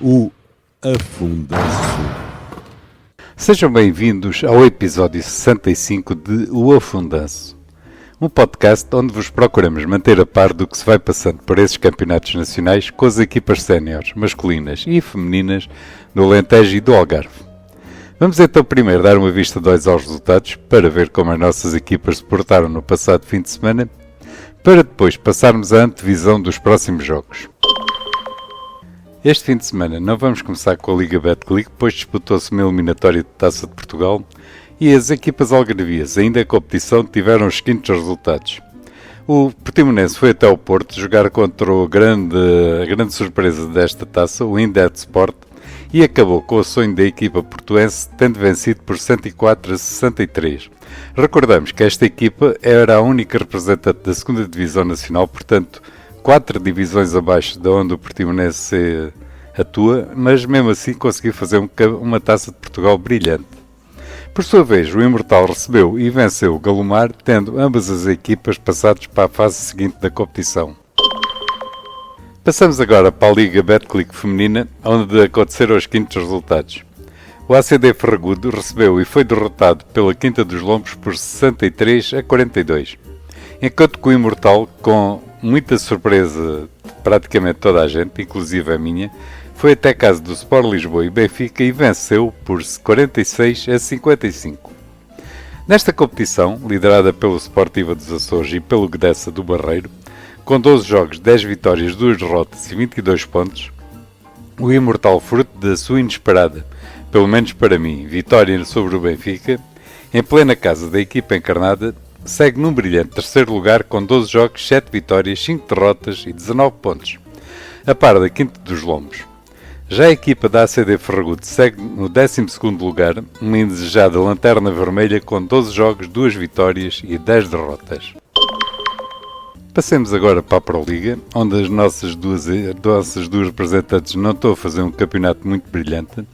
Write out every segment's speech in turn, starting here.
O Afundanço. Sejam bem-vindos ao episódio 65 de O Afundanço, um podcast onde vos procuramos manter a par do que se vai passando por esses campeonatos nacionais com as equipas séniores, masculinas e femininas do Alentejo e do Algarve. Vamos então primeiro dar uma vista de olhos aos resultados para ver como as nossas equipas se portaram no passado fim de semana, para depois passarmos à antevisão dos próximos jogos. Este fim de semana não vamos começar com a Liga Betclic, pois disputou-se uma eliminatória de Taça de Portugal e as equipas algarvias, ainda em competição, tiveram os seguintes resultados. O Portimonense foi até ao Porto jogar contra a grande surpresa desta taça, o Indet Sport, e acabou com o sonho da equipa portuense, tendo vencido por 104-63. Recordamos que esta equipa era a única representante da 2ª Divisão Nacional, portanto, 4 divisões abaixo de onde o Portimonense atua, mas mesmo assim conseguiu fazer uma Taça de Portugal brilhante. Por sua vez, o Imortal recebeu e venceu o Galomar, tendo ambas as equipas passados para a fase seguinte da competição. Passamos agora para a Liga Betclic feminina, onde aconteceram os seguintes resultados. O ACD Ferragudo recebeu e foi derrotado pela Quinta dos Lombos por 63-42, enquanto que o Imortal, com muita surpresa de praticamente toda a gente, inclusive a minha, foi até casa do Sport Lisboa e Benfica e venceu por 46-55. Nesta competição, liderada pelo Sportiva dos Açores e pelo Gdessa do Barreiro, com 12 jogos, 10 vitórias, 2 derrotas e 22 pontos, o Imortal, fruto da sua inesperada, pelo menos para mim, vitória sobre o Benfica, em plena casa da equipa encarnada, segue num brilhante terceiro lugar com 12 jogos, 7 vitórias, 5 derrotas e 19 pontos, a par da Quinta dos Lombos. Já a equipa da ACD Ferragudo segue no 12º lugar, uma indesejada lanterna vermelha com 12 jogos, 2 vitórias e 10 derrotas. Passemos agora para a Pro Liga, onde as nossas duas representantes não estão a fazer um campeonato muito brilhante.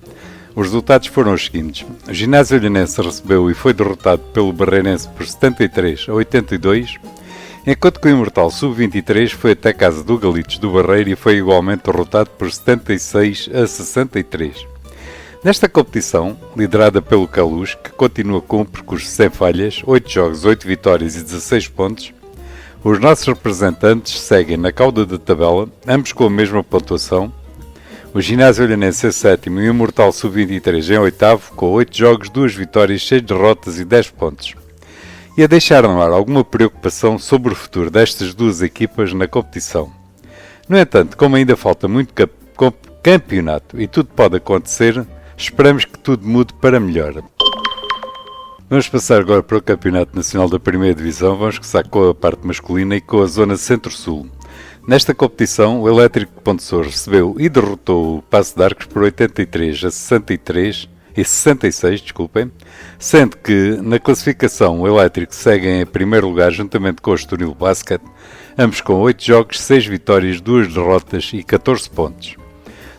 Os resultados foram os seguintes. O Ginásio Olhanense recebeu e foi derrotado pelo Barreirense por 73-82, enquanto que o Imortal Sub-23 foi até casa do Galitos do Barreiro e foi igualmente derrotado por 76-63. Nesta competição, liderada pelo Calus, que continua com um percurso sem falhas, 8 jogos, 8 vitórias e 16 pontos, os nossos representantes seguem na cauda da tabela, ambos com a mesma pontuação. O Ginásio Olhanense é 7º e o Imortal Sub-23 em 8º, com 8 jogos, 2 vitórias, 6 derrotas e 10 pontos. E a deixar no ar alguma preocupação sobre o futuro destas duas equipas na competição. No entanto, como ainda falta muito campeonato e tudo pode acontecer, esperamos que tudo mude para melhor. Vamos passar agora para o Campeonato Nacional da 1ª Divisão. Vamos começar com a parte masculina e com a zona Centro-Sul. Nesta competição, o Elétrico de Pontessor recebeu e derrotou o Paço de Arcos por 83-66, sendo que na classificação o Elétrico segue em primeiro lugar juntamente com o Estoril Basket, ambos com 8 jogos, 6 vitórias, 2 derrotas e 14 pontos.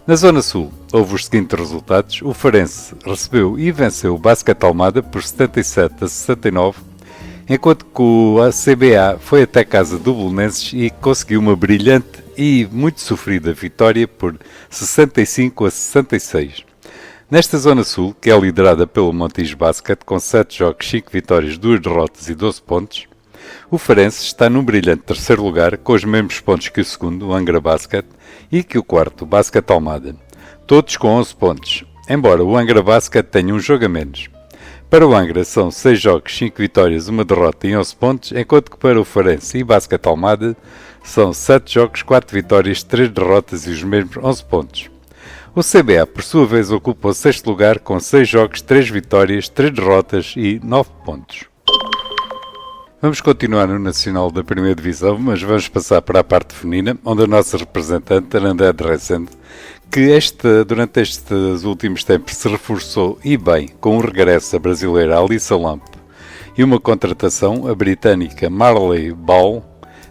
Na Zona Sul, houve os seguintes resultados. O Farense recebeu e venceu o Basket Almada por 77-69, enquanto que o CBA foi até casa do Belenenses e conseguiu uma brilhante e muito sofrida vitória por 65-66. Nesta Zona Sul, que é liderada pelo Montijo Basket, com 7 jogos, 5 vitórias, 2 derrotas e 12 pontos, o Farense está num brilhante terceiro lugar, com os mesmos pontos que o segundo, o Angra Basket, e que o quarto, o Basket Almada, todos com 11 pontos, embora o Angra Basket tenha um jogo a menos. Para o Angra são 6 jogos, 5 vitórias, 1 derrota e 11 pontos, enquanto que para o Farense e Basket Almada são 7 jogos, 4 vitórias, 3 derrotas e os mesmos 11 pontos. O CBA, por sua vez, ocupa o 6º lugar com 6 jogos, 3 vitórias, 3 derrotas e 9 pontos. Vamos continuar no Nacional da 1ª Divisão, mas vamos passar para a parte feminina, onde a nossa representante, a André Dresend, que durante estes últimos tempos se reforçou e bem com o regresso da brasileira Alissa Lamp e uma contratação, a britânica Marley Ball,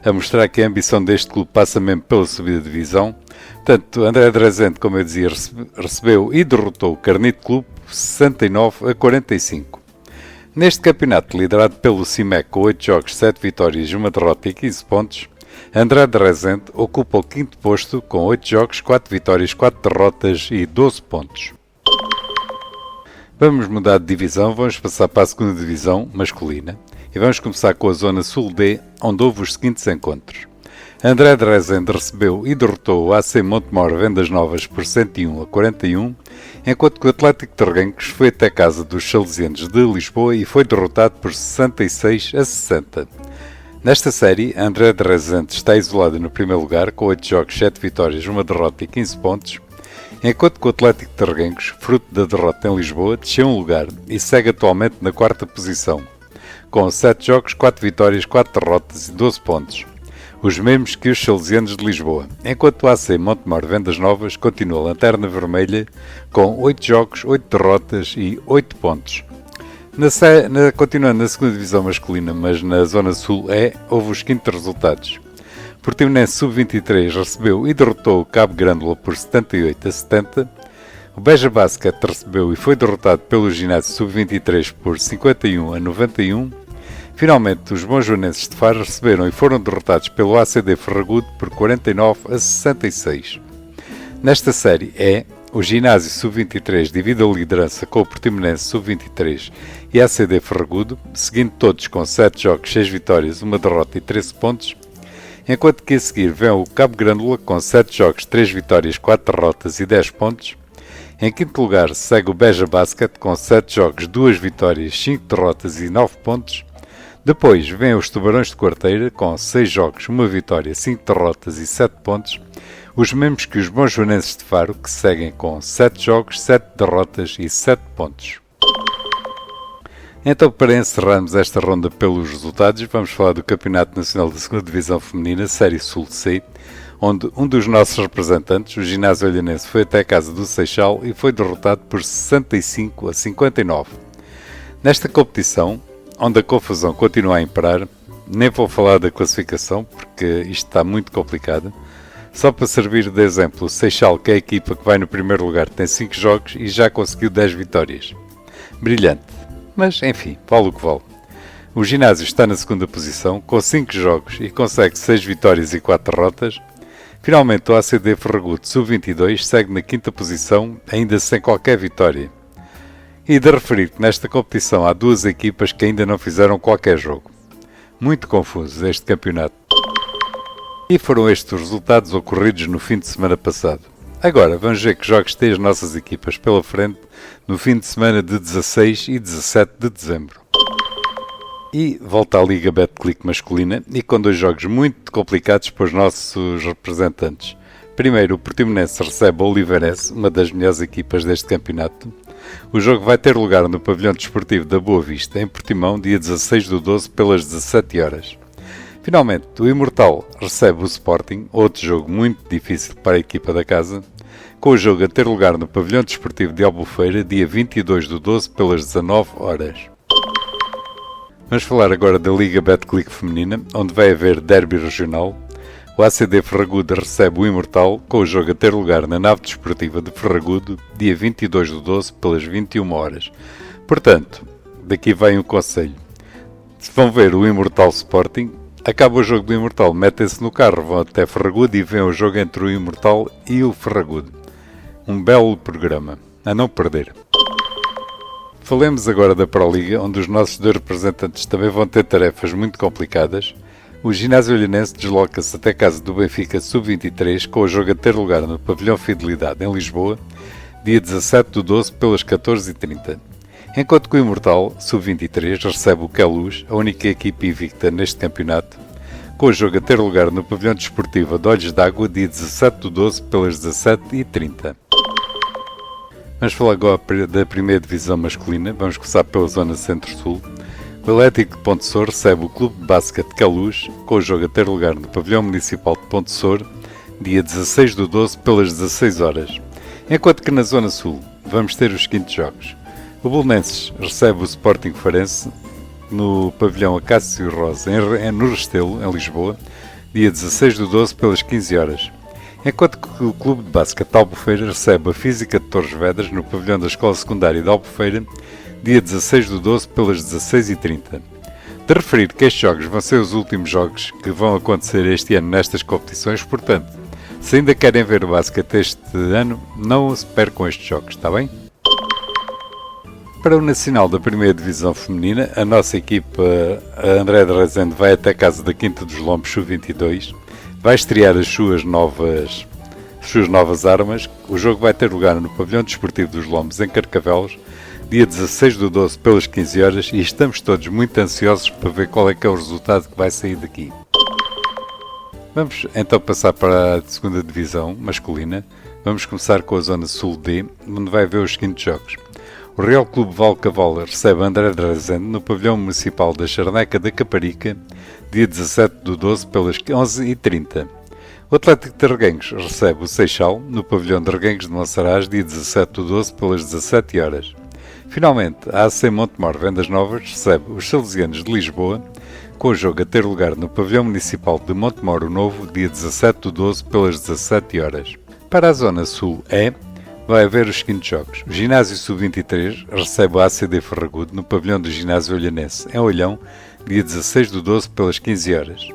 a mostrar que a ambição deste clube passa mesmo pela subida de divisão. Portanto, André Dresend, como eu dizia, recebeu e derrotou o Carnito Clube 69-45. Neste campeonato, liderado pelo CIMEC com 8 jogos, 7 vitórias, 1 derrota e 15 pontos, André de Rezende ocupa o quinto posto com 8 jogos, 4 vitórias, 4 derrotas e 12 pontos. Vamos mudar de divisão, vamos passar para a segunda divisão masculina e vamos começar com a zona Sul D, onde houve os seguintes encontros. André de Rezende recebeu e derrotou o AC Montemor Vendas Novas por 101-41, enquanto que o Atlético de Reguengos foi até casa dos Salesianos de Lisboa e foi derrotado por 66-60. Nesta série, André de Rezende está isolado no primeiro lugar, com 8 jogos, 7 vitórias, 1 derrota e 15 pontos, enquanto que o Atlético de Reguengos, fruto da derrota em Lisboa, desceu um lugar e segue atualmente na quarta posição, com 7 jogos, 4 vitórias, 4 derrotas e 12 pontos, os mesmos que os Salesianos de Lisboa, enquanto o AC Montemor Vendas Novas continua lanterna vermelha com 8 jogos, 8 derrotas e 8 pontos. Continuando na segunda divisão masculina, mas na zona sul houve os seguintes resultados. Portimonense Sub-23 recebeu e derrotou o Cabo Grândola por 78-70. O Beja Basket recebeu e foi derrotado pelo Ginásio Sub-23 por 51-91. Finalmente, os Monjoanenses de Faro receberam e foram derrotados pelo ACD Ferragudo por 49-66. Nesta série o Ginásio Sub-23 divide a liderança com o Portimonense Sub-23 e a ACD Ferragudo, seguindo todos com 7 jogos, 6 vitórias, 1 derrota e 13 pontos, enquanto que a seguir vem o Cabo Grândola com 7 jogos, 3 vitórias, 4 derrotas e 10 pontos. Em quinto lugar segue o Beja Basket com 7 jogos, 2 vitórias, 5 derrotas e 9 pontos. Depois vêm os Tubarões de Quarteira com 6 jogos, 1 vitória, 5 derrotas e 7 pontos, os mesmos que os Monjoanenses de Faro, que seguem com 7 jogos, 7 derrotas e 7 pontos. Então, para encerrarmos esta ronda pelos resultados, vamos falar do Campeonato Nacional da 2ª Divisão Feminina, Série Sul C, onde um dos nossos representantes, o Ginásio Olhanense, foi até a casa do Seixal e foi derrotado por 65-59. Nesta competição, onde a confusão continua a imperar, nem vou falar da classificação, porque isto está muito complicado. Só para servir de exemplo, o Seixal, que é a equipa que vai no primeiro lugar, tem 5 jogos e já conseguiu 10 vitórias. Brilhante. Mas, enfim, vale o que vale. O Ginásio está na segunda posição, com 5 jogos e consegue 6 vitórias e 4 derrotas. Finalmente, o ACD Ferragudo Sub-22 segue na quinta posição, ainda sem qualquer vitória. E de referir que nesta competição há 2 equipas que ainda não fizeram qualquer jogo. Muito confuso este campeonato. E foram estes os resultados ocorridos no fim de semana passado. Agora vamos ver que jogos têm as nossas equipas pela frente no fim de semana de 16 e 17 de dezembro. E volta à Liga Betclic masculina e com 2 jogos muito complicados para os nossos representantes. Primeiro, o Portimonense recebe o Oliveirense, uma das melhores equipas deste campeonato. O jogo vai ter lugar no Pavilhão Desportivo da Boa Vista, em Portimão, dia 16/12, pelas 17 horas. Finalmente, o Imortal recebe o Sporting, outro jogo muito difícil para a equipa da casa, com o jogo a ter lugar no Pavilhão Desportivo de Albufeira, dia 22/12, pelas 19 horas. Vamos falar agora da Liga Betclic feminina, onde vai haver derby regional. O ACD Ferragudo recebe o Imortal, com o jogo a ter lugar na nave desportiva de Ferragudo, dia 22/12, pelas 21 horas. Portanto, daqui vem um conselho. Se vão ver o Imortal Sporting, acaba o jogo do Imortal, metem-se no carro, vão até Ferragudo e veem o jogo entre o Imortal e o Ferragudo. Um belo programa, a não perder. Falemos agora da Proliga, onde os nossos 2 representantes também vão ter tarefas muito complicadas. O Ginásio Olhanense desloca-se até a casa do Benfica Sub-23, com o jogo a ter lugar no Pavilhão Fidelidade, em Lisboa, dia 17/12, pelas 14h30. Enquanto que o Imortal Sub-23 recebe o Queluz, a única equipe invicta neste campeonato, com o jogo a ter lugar no Pavilhão Desportivo de Olhos d'Água, dia 17/12, pelas 17h30. Vamos falar agora da primeira divisão masculina. Vamos começar pela zona Centro-Sul. O Atlético de Ponte Sor recebe o Clube de Basquete Queluz, com o jogo a ter lugar no Pavilhão Municipal de Ponte Sor, dia 16/12, pelas 16 horas. Enquanto que na zona Sul vamos ter os seguintes jogos. O Belenenses recebe o Sporting Farense no Pavilhão Acácio Rosa, no Restelo, em Lisboa, dia 16/12, pelas 15 horas. Enquanto que o Clube de Basquete de Albufeira recebe a Física de Torres Vedras no Pavilhão da Escola Secundária de Albufeira, dia 16/12, pelas 16h30. de referir que estes jogos vão ser os últimos jogos que vão acontecer este ano nestas competições, portanto, se ainda querem ver o basquete este ano, não se percam estes jogos, está bem? Para o Nacional da Primeira Divisão Feminina, a nossa equipa, a André de Rezende, vai até a casa da Quinta dos Lombos Sub-22, vai estrear as suas novas armas. O jogo vai ter lugar no Pavilhão Desportivo dos Lombos, em Carcavelos, dia 16/12 pelas 15 horas, e estamos todos muito ansiosos para ver qual é que é o resultado que vai sair daqui. Vamos então passar para a segunda divisão masculina. Vamos começar com a Zona Sul D, onde vai haver os seguintes jogos. O Real Clube Valcavola recebe André de Rezende no Pavilhão Municipal da Charneca da Caparica, dia 17/12 pelas 11h30. O Atlético de Reguengos recebe o Seixal no Pavilhão de Reguengos de Monsaraz, dia 17/12 pelas 17 horas. Finalmente, a AC Montemor Vendas Novas recebe os Salesianos de Lisboa, com o jogo a ter lugar no Pavilhão Municipal de Montemor o Novo, dia 17/12 pelas 17 horas. Para a Zona Sul E, vai haver os seguintes jogos. O Ginásio Sub-23 recebe o ACD Ferragudo no Pavilhão do Ginásio Olhanense, em Olhão, dia 16/12 pelas 15 horas.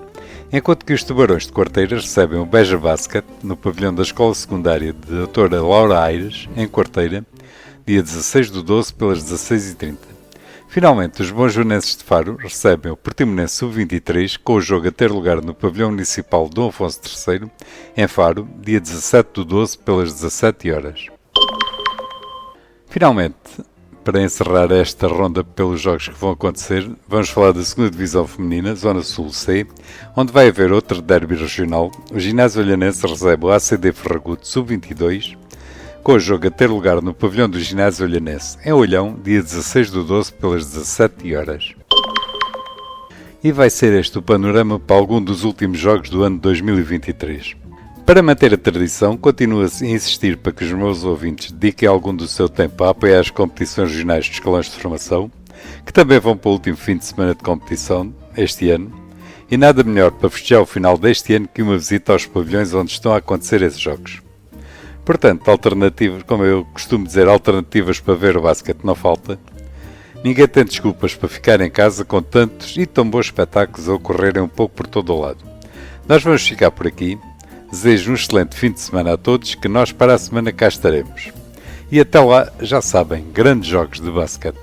Enquanto que os Tubarões de Quarteiras recebem o Beja Basket no Pavilhão da Escola Secundária de Doutora Laura Aires, em Quarteira, dia 16/12 pelas 16h30. Finalmente, os Bonjoanenses de Faro recebem o Portimonense Sub-23, com o jogo a ter lugar no Pavilhão Municipal Dom Afonso III, em Faro, dia 17/12 pelas 17 horas. Finalmente, para encerrar esta ronda pelos jogos que vão acontecer, vamos falar da segunda Divisão Feminina, Zona Sul C, onde vai haver outro derby regional. O Ginásio Olhanense recebe o ACD Ferragudo Sub-22, com o jogo a ter lugar no Pavilhão do Ginásio Olhanense, em Olhão, dia 16/12 pelas 17 horas. E vai ser este o panorama para algum dos últimos jogos do ano 2023. Para manter a tradição, continuo-se a insistir para que os meus ouvintes dediquem algum do seu tempo a apoiar as competições regionais dos escalões de formação, que também vão para o último fim de semana de competição este ano, e nada melhor para festejar o final deste ano que uma visita aos pavilhões onde estão a acontecer esses jogos. Portanto, alternativas, como eu costumo dizer, alternativas para ver o basquete não falta. Ninguém tem desculpas para ficar em casa com tantos e tão bons espetáculos a ocorrerem um pouco por todo o lado. Nós vamos ficar por aqui. Desejo um excelente fim de semana a todos, que nós para a semana cá estaremos. E até lá, já sabem, grandes jogos de basquete.